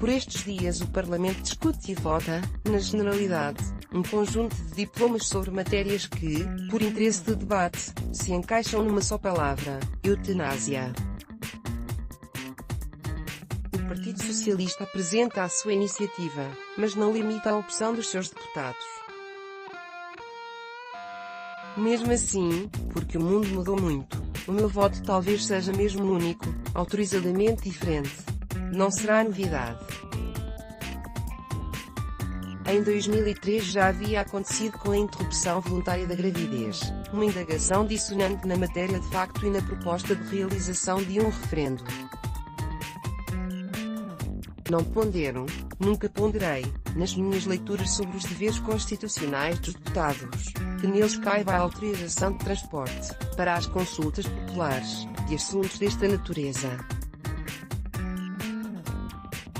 Por estes dias o Parlamento discute e vota, na generalidade, um conjunto de diplomas sobre matérias que, por interesse de debate, se encaixam numa só palavra: eutanásia. O Partido Socialista apresenta a sua iniciativa, mas não limita a opção dos seus deputados. Mesmo assim, porque o mundo mudou muito, o meu voto talvez seja mesmo único, autorizadamente diferente. Não será novidade. Em 2003 já havia acontecido com a interrupção voluntária da gravidez, uma indagação dissonante na matéria de facto e na proposta de realização de um referendo. Não pondero, nunca ponderei, nas minhas leituras sobre os deveres constitucionais dos deputados, que neles caiba a autorização de transporte, para as consultas populares, de assuntos desta natureza.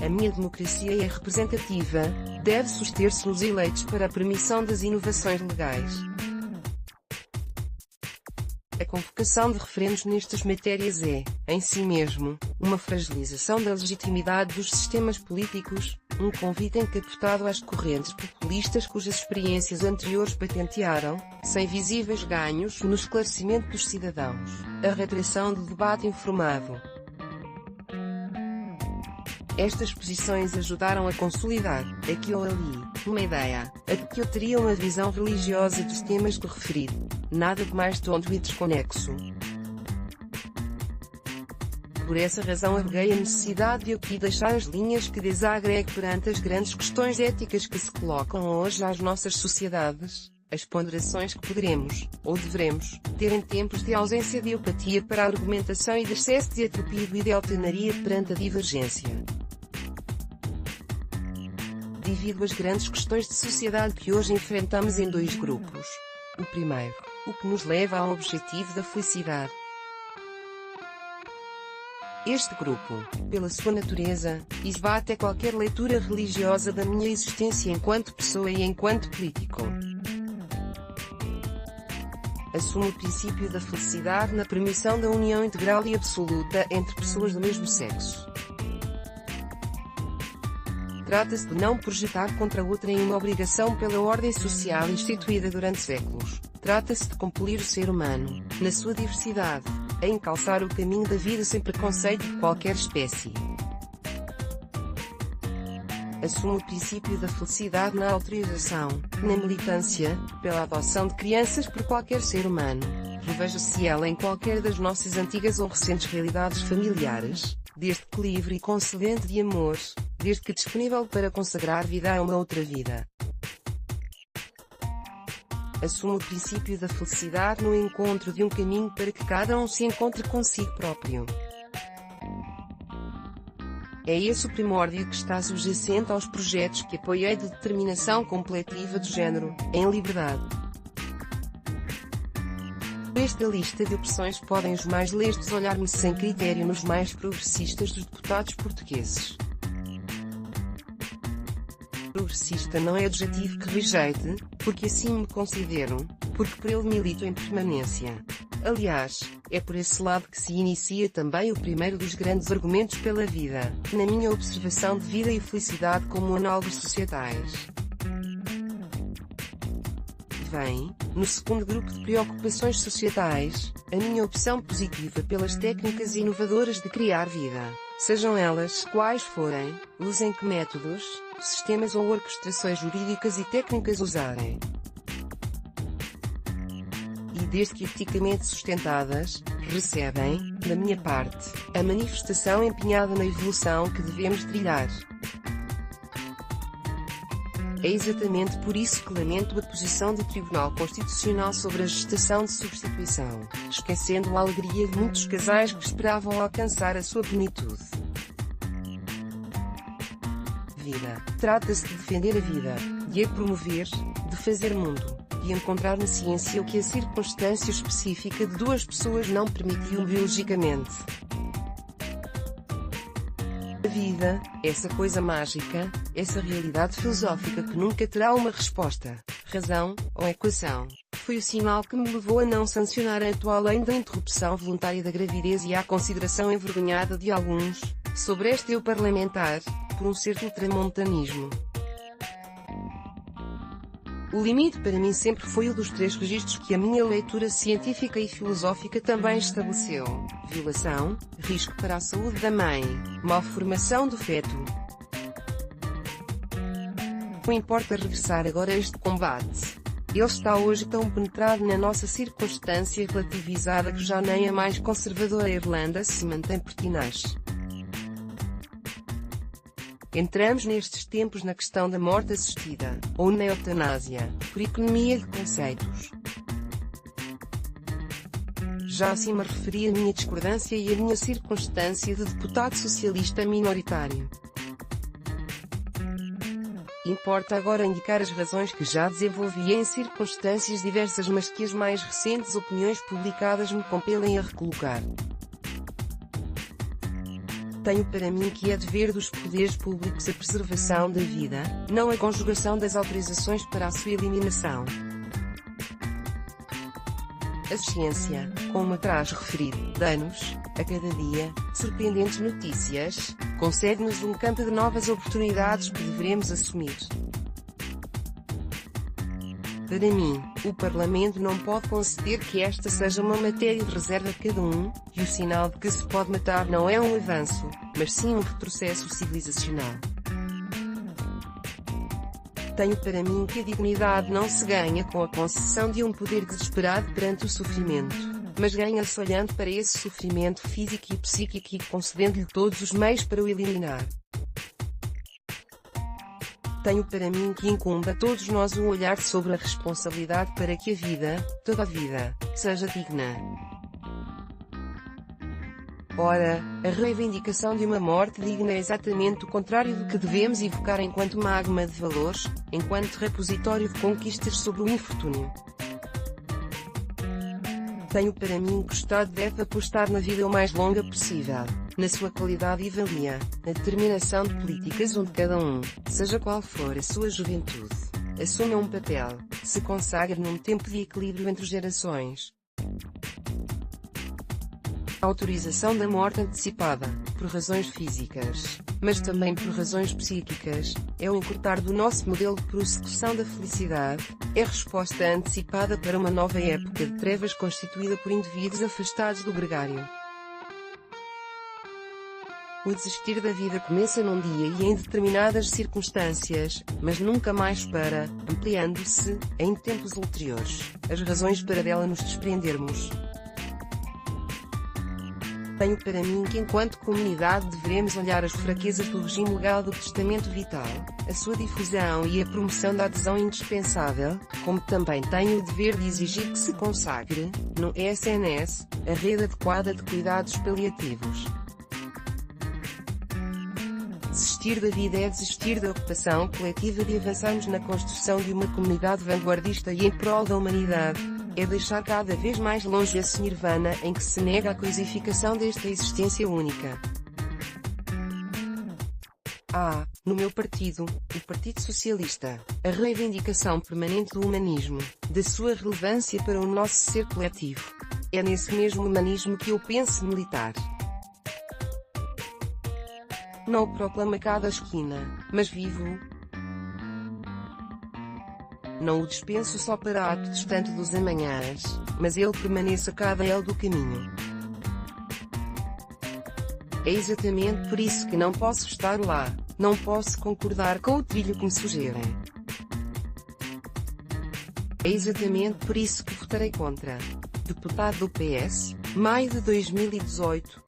A minha democracia é representativa, deve suster-se nos eleitos para a permissão das inovações legais. A convocação de referendos nestas matérias é, em si mesmo, uma fragilização da legitimidade dos sistemas políticos, um convite encapotado às correntes populistas cujas experiências anteriores patentearam, sem visíveis ganhos no esclarecimento dos cidadãos, a retração do debate informado. Estas posições ajudaram a consolidar, aqui ou ali, uma ideia, a de que eu teria uma visão religiosa dos temas que referi. Nada de mais tonto e desconexo. Por essa razão arroguei a necessidade de aqui deixar as linhas que desagregue perante as grandes questões éticas que se colocam hoje às nossas sociedades, as ponderações que poderemos, ou deveremos, ter em tempos de ausência de empatia para a argumentação e de excesso de atropio e de altaneria perante a divergência. Divido as grandes questões de sociedade que hoje enfrentamos em dois grupos. O primeiro, o que nos leva ao objetivo da felicidade. Este grupo, pela sua natureza, esbate a qualquer leitura religiosa da minha existência enquanto pessoa e enquanto político. Assumo o princípio da felicidade na permissão da união integral e absoluta entre pessoas do mesmo sexo. Trata-se de não projetar contra outra em uma obrigação pela ordem social instituída durante séculos. Trata-se de compelir o ser humano, na sua diversidade, a encalçar o caminho da vida sem preconceito de qualquer espécie. Assumo o princípio da felicidade na autorização, na militância, pela adoção de crianças por qualquer ser humano, reveja-se ela em qualquer das nossas antigas ou recentes realidades familiares, desde que livre e concedente de amor, desde que disponível para consagrar vida a uma outra vida. Assumo o princípio da felicidade no encontro de um caminho para que cada um se encontre consigo próprio. É esse o primórdio que está subjacente aos projetos que apoiei de determinação completiva do género, em liberdade. Esta lista de opções podem os mais lestos olhar-me sem critério nos mais progressistas dos deputados portugueses. Progressista não é adjetivo que rejeite, porque assim me considero, porque por ele milito em permanência. Aliás, é por esse lado que se inicia também o primeiro dos grandes argumentos pela vida, na minha observação de vida e felicidade como análogos societais. Vem, no segundo grupo de preocupações societais, a minha opção positiva pelas técnicas inovadoras de criar vida, sejam elas quais forem, usem que métodos, sistemas ou orquestrações jurídicas e técnicas usarem. E desde que eticamente sustentadas, recebem, da minha parte, a manifestação empenhada na evolução que devemos trilhar. É exatamente por isso que lamento a posição do Tribunal Constitucional sobre a gestação de substituição, esquecendo a alegria de muitos casais que esperavam alcançar a sua plenitude. Vida. Trata-se de defender a vida, de a promover, de fazer mundo, de encontrar na ciência o que a circunstância específica de duas pessoas não permitiu biologicamente. A vida, essa coisa mágica, essa realidade filosófica que nunca terá uma resposta, razão, ou equação, foi o sinal que me levou a não sancionar a atual lei da interrupção voluntária da gravidez e à consideração envergonhada de alguns, Sobre este eu parlamentar, por um certo ultramontanismo. O limite para mim sempre foi o dos 3 registros que a minha leitura científica e filosófica também estabeleceu: violação, risco para a saúde da mãe, malformação do feto. Não importa regressar agora a este combate. Ele está hoje tão penetrado na nossa circunstância relativizada que já nem a mais conservadora Irlanda se mantém pertinaz. Entramos nestes tempos na questão da morte assistida, ou na eutanásia, por economia de conceitos. Já acima referi a minha discordância e a minha circunstância de deputado socialista minoritário. Importa agora indicar as razões que já desenvolvi em circunstâncias diversas, mas que as mais recentes opiniões publicadas me compelem a recolocar. Tenho para mim que é dever dos poderes públicos a preservação da vida, não a conjugação das autorizações para a sua eliminação. A ciência, como atrás referido, dá-nos, a cada dia, surpreendentes notícias, concede-nos um campo de novas oportunidades que deveremos assumir. Para mim, o Parlamento não pode conceder que esta seja uma matéria de reserva de cada um, e o sinal de que se pode matar não é um avanço, mas sim um retrocesso civilizacional. Tenho para mim que a dignidade não se ganha com a concessão de um poder desesperado perante o sofrimento, mas ganha-se olhando para esse sofrimento físico e psíquico e concedendo-lhe todos os meios para o eliminar. Tenho para mim que incumbe a todos nós um olhar sobre a responsabilidade para que a vida, toda a vida, seja digna. Ora, a reivindicação de uma morte digna é exatamente o contrário do que devemos evocar enquanto magma de valores, enquanto repositório de conquistas sobre o infortúnio. Tenho para mim que o Estado deve apostar na vida o mais longa possível, na sua qualidade e valia, na determinação de políticas onde cada um, seja qual for a sua juventude, assuma um papel, se consagre num tempo de equilíbrio entre gerações. A autorização da morte antecipada, por razões físicas, mas também por razões psíquicas, é o encurtar do nosso modelo de prossecução da felicidade, é resposta antecipada para uma nova época de trevas constituída por indivíduos afastados do gregário. O desistir da vida começa num dia e em determinadas circunstâncias, mas nunca mais para, ampliando-se, em tempos ulteriores, as razões para dela nos desprendermos. Tenho para mim que enquanto comunidade deveremos olhar as fraquezas do regime legal do testamento vital, a sua difusão e a promoção da adesão indispensável, como também tenho o dever de exigir que se consagre, no SNS, a rede adequada de cuidados paliativos. Desistir da vida é desistir da ocupação coletiva de avançarmos na construção de uma comunidade vanguardista e em prol da humanidade. É deixar cada vez mais longe esse nirvana em que se nega a coisificação desta existência única. No meu partido, o Partido Socialista, a reivindicação permanente do humanismo, da sua relevância para o nosso ser coletivo. É nesse mesmo humanismo que eu penso militar. Não o proclamo a cada esquina, mas vivo-o. Não o dispenso só para ato distante dos amanhãs, mas ele permanece a cada elo do caminho. É exatamente por isso que não posso estar lá, não posso concordar com o trilho que me sugerem. É exatamente por isso que votarei contra. Deputado do PS, maio de 2018,